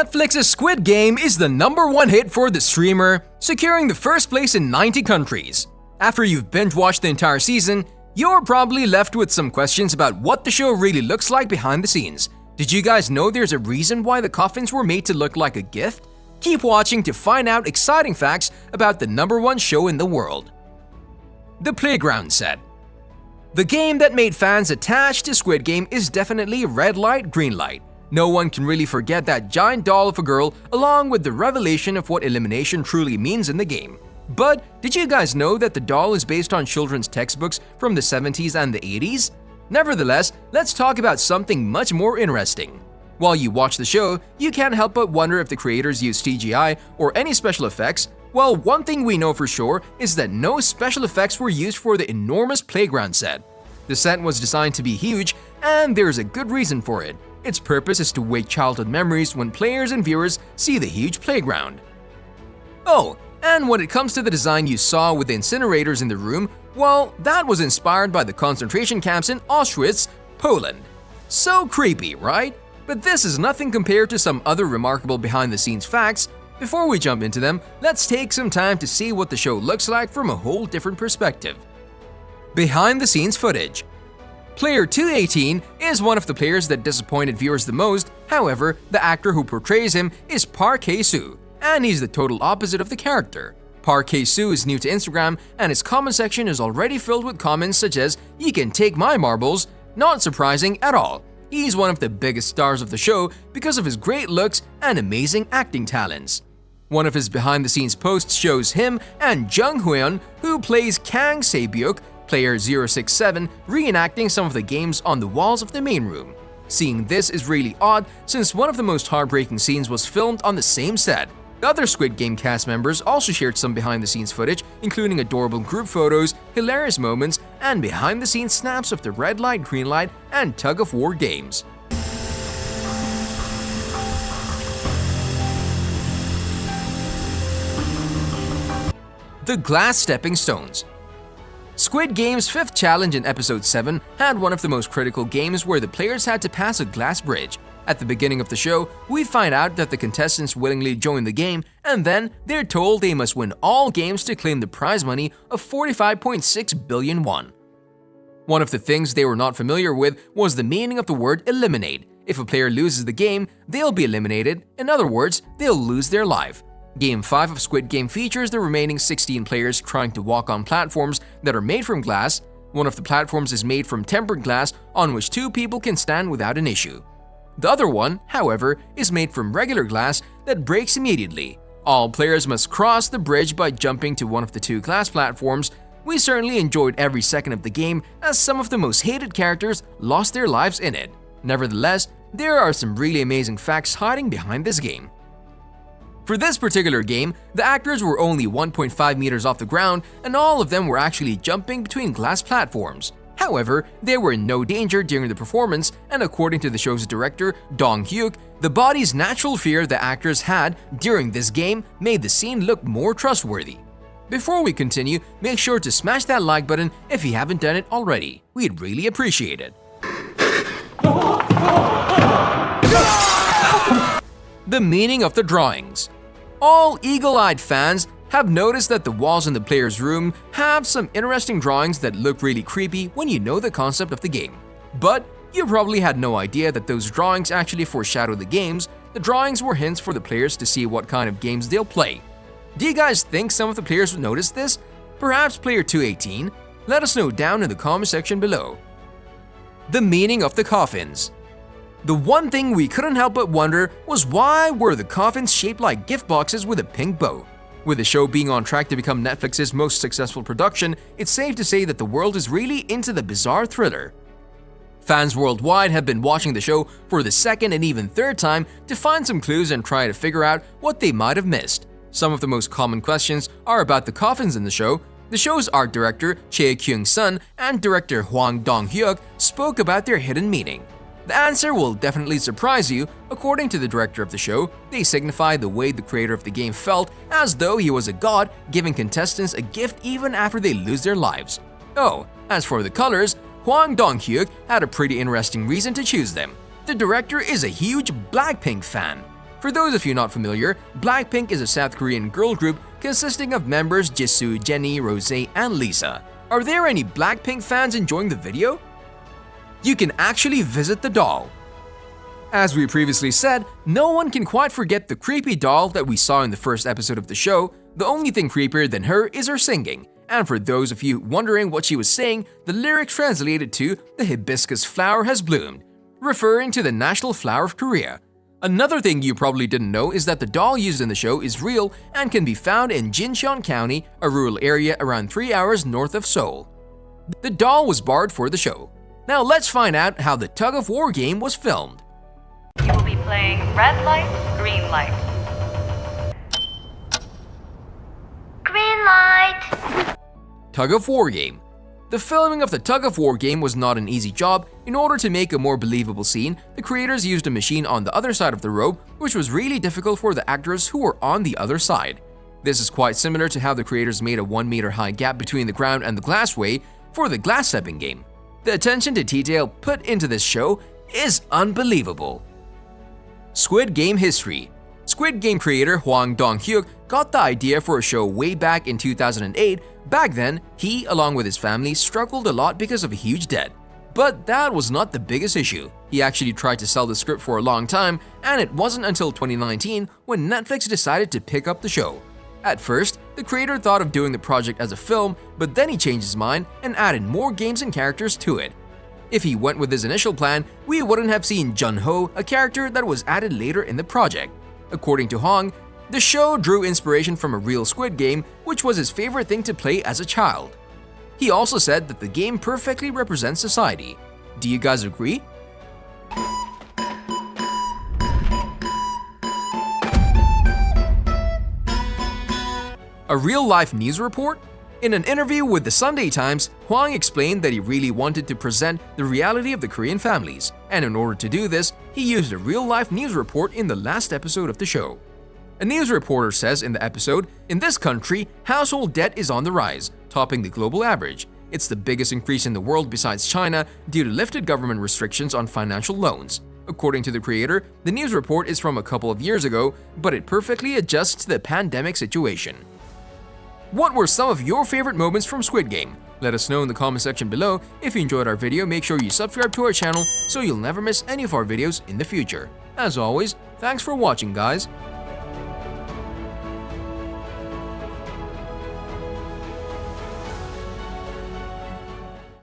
Netflix's Squid Game is the #1 hit for the streamer, securing the first place in 90 countries. After you've binge-watched the entire season, you're probably left with some questions about what the show really looks like behind the scenes. Did you guys know there's a reason why the coffins were made to look like a gift? Keep watching to find out exciting facts about the #1 show in the world. The Playground Set. The game that made fans attached to Squid Game is definitely red light, green light. No one can really forget that giant doll of a girl along with the revelation of what elimination truly means in the game. But did you guys know that the doll is based on children's textbooks from the 70s and the 80s? Nevertheless, let's talk about something much more interesting. While you watch the show, you can't help but wonder if the creators used CGI or any special effects. Well, one thing we know for sure is that no special effects were used for the enormous playground set. The set was designed to be huge, and there's a good reason for it. Its purpose is to wake childhood memories when players and viewers see the huge playground. Oh, and when it comes to the design you saw with the incinerators in the room, well, that was inspired by the concentration camps in Auschwitz, Poland. So creepy, right? But this is nothing compared to some other remarkable behind-the-scenes facts. Before we jump into them, let's take some time to see what the show looks like from a whole different perspective. Behind-the-scenes footage. Player 218 is one of the players that disappointed viewers the most. However, the actor who portrays him is Park Hae-soo, and he's the total opposite of the character. Park Hae-soo is new to Instagram, and his comment section is already filled with comments such as, "You can take my marbles." Not surprising at all. He's one of the biggest stars of the show because of his great looks and amazing acting talents. One of his behind-the-scenes posts shows him and Jung Ho-yeon, who plays Kang Se-byuk, player 067, reenacting some of the games on the walls of the main room. Seeing this is really odd since one of the most heartbreaking scenes was filmed on the same set. The other Squid Game cast members also shared some behind-the-scenes footage, including adorable group photos, hilarious moments, and behind-the-scenes snaps of the red light, green light, and tug-of-war games. The Glass Stepping Stones. Squid Game's 5th challenge in Episode 7 had one of the most critical games where the players had to pass a glass bridge. At the beginning of the show, we find out that the contestants willingly join the game, and then they're told they must win all games to claim the prize money of 45.6 billion won. One of the things they were not familiar with was the meaning of the word eliminate. If a player loses the game, they'll be eliminated. In other words, they'll lose their life. Game 5 of Squid Game features the remaining 16 players trying to walk on platforms that are made from glass. One of the platforms is made from tempered glass on which 2 people can stand without an issue. The other one, however, is made from regular glass that breaks immediately. All players must cross the bridge by jumping to one of the 2 glass platforms. We certainly enjoyed every second of the game as some of the most hated characters lost their lives in it. Nevertheless, there are some really amazing facts hiding behind this game. For this particular game, the actors were only 1.5 meters off the ground, and all of them were actually jumping between glass platforms. However, they were in no danger during the performance, and according to the show's director, Dong-hyuk, the body's natural fear the actors had during this game made the scene look more trustworthy. Before we continue, make sure to smash that like button if you haven't done it already. We'd really appreciate it. The meaning of the drawings. All eagle-eyed fans have noticed that the walls in the player's room have some interesting drawings that look really creepy when you know the concept of the game. But you probably had no idea that those drawings actually foreshadow the games. The drawings were hints for the players to see what kind of games they'll play. Do you guys think some of the players would notice this? Perhaps player 218? Let us know down in the comment section below. The meaning of the coffins. The one thing we couldn't help but wonder was why were the coffins shaped like gift boxes with a pink bow? With the show being on track to become Netflix's most successful production, it's safe to say that the world is really into the bizarre thriller. Fans worldwide have been watching the show for the second and even third time to find some clues and try to figure out what they might have missed. Some of the most common questions are about the coffins in the show. The show's art director, Chae Kyung-sun, and director Hwang Dong-hyuk spoke about their hidden meaning. The answer will definitely surprise you. According to the director of the show, they signify the way the creator of the game felt, as though he was a god giving contestants a gift even after they lose their lives. Oh, as for the colors, Hwang Dong-hyuk had a pretty interesting reason to choose them. The director is a huge Blackpink fan. For those of you not familiar, Blackpink is a South Korean girl group consisting of members Jisoo, Jennie, Rose, and Lisa. Are there any Blackpink fans enjoying the video? You can actually visit the doll. As we previously said, no one can quite forget the creepy doll that we saw in the first episode of the show. The only thing creepier than her is her singing. And for those of you wondering what she was saying, the lyrics translated to "the hibiscus flower has bloomed," referring to the national flower of Korea. Another thing you probably didn't know is that the doll used in the show is real and can be found in Jincheon County, a rural area around 3 hours north of Seoul. The doll was borrowed for the show. Now let's find out how the tug-of-war game was filmed. You will be playing red light, green light. Green light! Tug-of-war game. The filming of the tug-of-war game was not an easy job. In order to make a more believable scene, the creators used a machine on the other side of the rope, which was really difficult for the actors who were on the other side. This is quite similar to how the creators made a 1 meter high gap between the ground and the glassway for the glass stepping game. The attention to detail put into this show is unbelievable. Squid Game history. Squid Game creator Hwang Dong-hyuk got the idea for a show way back in 2008. Back then, he, along with his family, struggled a lot because of a huge debt. But that was not the biggest issue. He actually tried to sell the script for a long time, and it wasn't until 2019 when Netflix decided to pick up the show. At first, the creator thought of doing the project as a film, but then he changed his mind and added more games and characters to it. If he went with his initial plan, we wouldn't have seen Jung Ho, a character that was added later in the project. According to Hwang, the show drew inspiration from a real Squid Game, which was his favorite thing to play as a child. He also said that the game perfectly represents society. Do you guys agree? A real-life news report? In an interview with the Sunday Times, Hwang explained that he really wanted to present the reality of the Korean families, and in order to do this, he used a real-life news report in the last episode of the show. A news reporter says in the episode, "In this country, household debt is on the rise, topping the global average. It's the biggest increase in the world besides China due to lifted government restrictions on financial loans." According to the creator, the news report is from a couple of years ago, but it perfectly adjusts to the pandemic situation. What were some of your favorite moments from Squid Game? Let us know in the comment section below. If you enjoyed our video, make sure you subscribe to our channel so you'll never miss any of our videos in the future. As always, thanks for watching, guys.